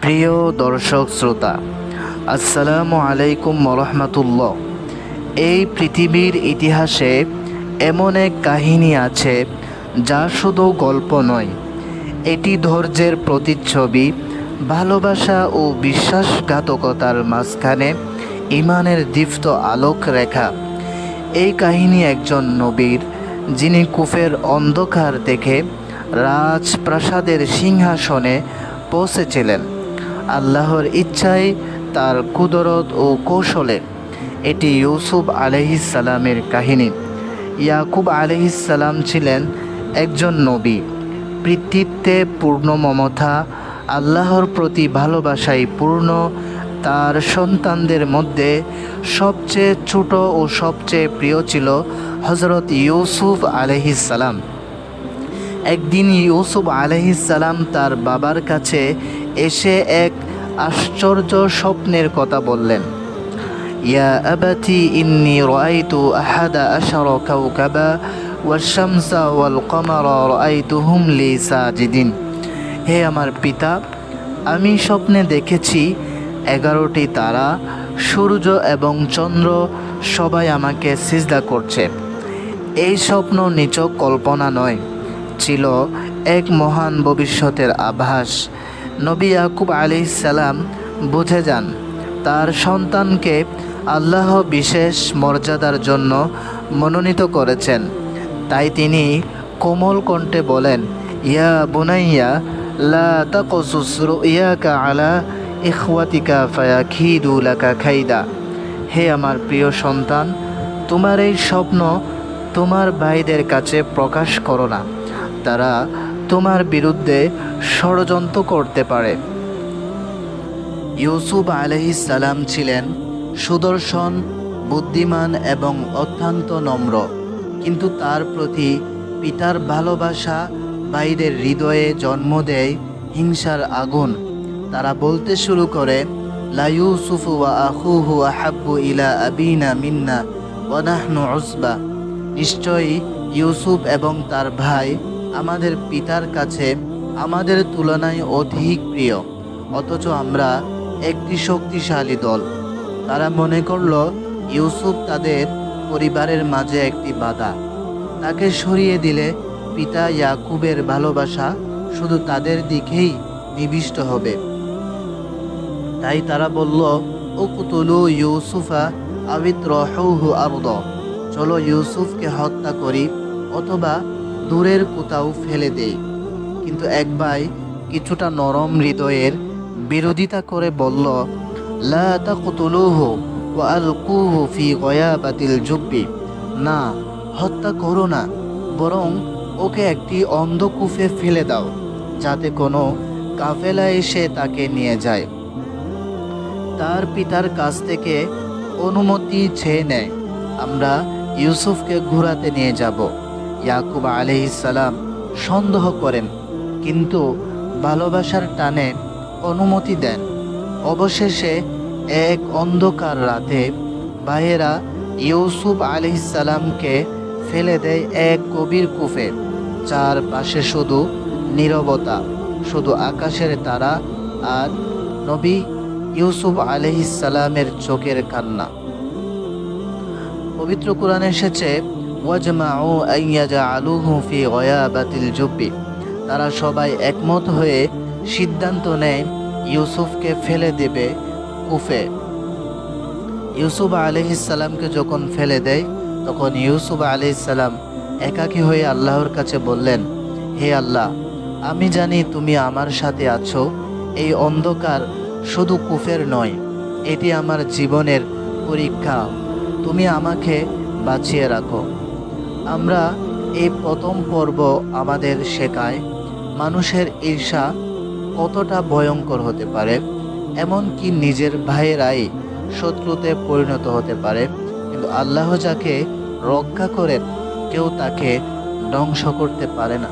প্রিয় দর্শক শ্রোতা, আসসালামু আলাইকুম রহমতুল্লাহ। এই পৃথিবীর ইতিহাসে এমন এক কাহিনী আছে যা শুধু গল্প নয়, এটি ধৈর্যের প্রতিচ্ছবি, ভালোবাসা ও বিশ্বাসঘাতকতার মাঝখানে ইমানের দীপ্ত আলোক রেখা। এই কাহিনী একজন নবীর, যিনি কুফের অন্ধকার থেকে রাজপ্রাসাদের সিংহাসনে পৌঁছেছিলেন আল্লাহর ইচ্ছায়, তার কুদরত ও কৌশলে। এটি ইউসুফ আলাইহিসসালামের কাহিনী। ইয়াকুব আলাইহিসসালাম ছিলেন একজন নবী, পিতৃত্বে পূর্ণ মমতা, আল্লাহর প্রতি ভালোবাসায় পূর্ণ। তার সন্তানদের মধ্যে সবচেয়ে ছোট ও সবচেয়ে প্রিয় ছিল হজরত ইউসুফ আলাইহিসসালাম। একদিন ইউসুফ আলাইহিসসালাম তার বাবার কাছে এসে এক আশ্চর্য স্বপ্নের কথা বললেন। ইয়া আবাতি ইন্নী রাআইতু আহাদা আশারা কাওকাবা ওয়াশ-শামসা ওয়াল কমারা রাআইতুহুম লি সাজিদিন। হে আমার পিতা, আমি স্বপ্নে দেখেছি 11টি তারা, সূর্য এবং চন্দ্র সবাই আমাকে সিজদা করছে। এই স্বপ্ন নিছক কল্পনা নয়, ছিল এক মহান ভবিষ্যতের আভাস। নবী ইয়াকুব আলাইহিসসালাম বুঝে যান তার সন্তানকে আল্লাহ বিশেষ মর্যাদার জন্য মনোনীত করেছেন। তাই তিনি কোমল কণ্ঠে বলেন, ইয়া বুনাইয়া লা তাকসুস রুইয়াকা আলা ইখওয়াতিকা ফায়াকিদু লাকা কাইদা। হে আমার প্রিয় সন্তান, তোমার এই স্বপ্ন তোমার ভাইদের কাছে প্রকাশ করো না, তারা তোমার বিরুদ্ধে ষড়যন্ত্র করতে পারে। ইউসুফ আলাইহিসসালাম ছিলেন সুদর্শন, বুদ্ধিমান এবং অত্যন্ত নম্র, কিন্তু তার প্রতি পিতার ভালোবাসা ভাইদের হৃদয়ে জন্ম দেয় হিংসার আগুন। তারা বলতে শুরু করে, লা ইউসুফু ওয়া আখুহু আহাব্বু ইলা আবিনা মিন্না ওয়া নাহনু উসবা। নিশ্চয়ই ইউসুফ এবং তার ভাই আমাদের পিতার কাছে আমাদের তুলনায় অধিক প্রিয়, অথচ আমরা একটি শক্তিশালী দল। তারা মনে করল ইউসুফ তাদের পরিবারের মাঝে একটি বাধা। তাকে সরিয়ে দিলে পিতা ইয়াকুবের ভালোবাসা শুধু তাদের দিকেই নিবিষ্ট হবে। তাই তারা বলল, উকতুলু ইউসুফা আবিত্রহুহু আরদ। চলো ইউসুফকে হত্যা করি অথবা দূরের কোথাও ফেলে দেই। কিন্তু এক ভাই কিছুটা নরম হৃদয়ের বিরোধিতা করে বলল, লা তাকতুলুহু ওয়া আলকুহু ফি গয়াবাতিল জুব্বি। না, হত্যা করো না, বরং ওকে একটি অন্ধকূপে ফেলে দাও, যাতে কোনো কাফেলা এসে তাকে নিয়ে যায়। তার পিতার কাছ থেকে অনুমতি চেয়ে নেয়, আমরা ইউসুফকে ঘোরাতে নিয়ে যাব। ইয়াকুব আলাইহিসসালাম সন্দেহ করেন, কিন্তু ভালোবাসার টানে অনুমতি দেন। অবশেষে এক অন্ধকার রাতে ভাইয়েরা ইউসুফ আলাইহিসসালামকে ফেলে দেয় এক গভীর কূপে। চারপাশে শুধু নীরবতা, শুধু আকাশের তারা আর নবী ইউসুফ আলাইহিসসালামের চোখের কান্না। পবিত্র কোরআনে এসেছে, ওয়াজমাউ আইয়াজআলুহু ফি গয়াবাতিল জুব্বি। তারা সবাই একমত হয়ে সিদ্ধান্ত নেয় ইউসুফকে ফেলে দেবে কূপে। ইউসুফ আলাইহিসসালামকে যখন ফেলে দেয়, তখন ইউসুফ আলাইহিসসালাম একাকী হয়ে আল্লাহর কাছে বললেন, হে আল্লাহ, আমি জানি তুমি আমার সাথে আছো। এই অন্ধকার শুধু কূপের নয়, এটি আমার জীবনের পরীক্ষা। তুমি আমাকে বাঁচিয়ে রাখো। আমরা এই প্রথম পর্ব আমাদের শেখায় মানুষের ঈর্ষা কতটা ভয়ঙ্কর হতে পারে, এমনকি নিজের ভাইয়েরাই শত্রুতে পরিণত হতে পারে। কিন্তু আল্লাহ যাকে রক্ষা করেন, কেউ তাকে ধ্বংস করতে পারে না।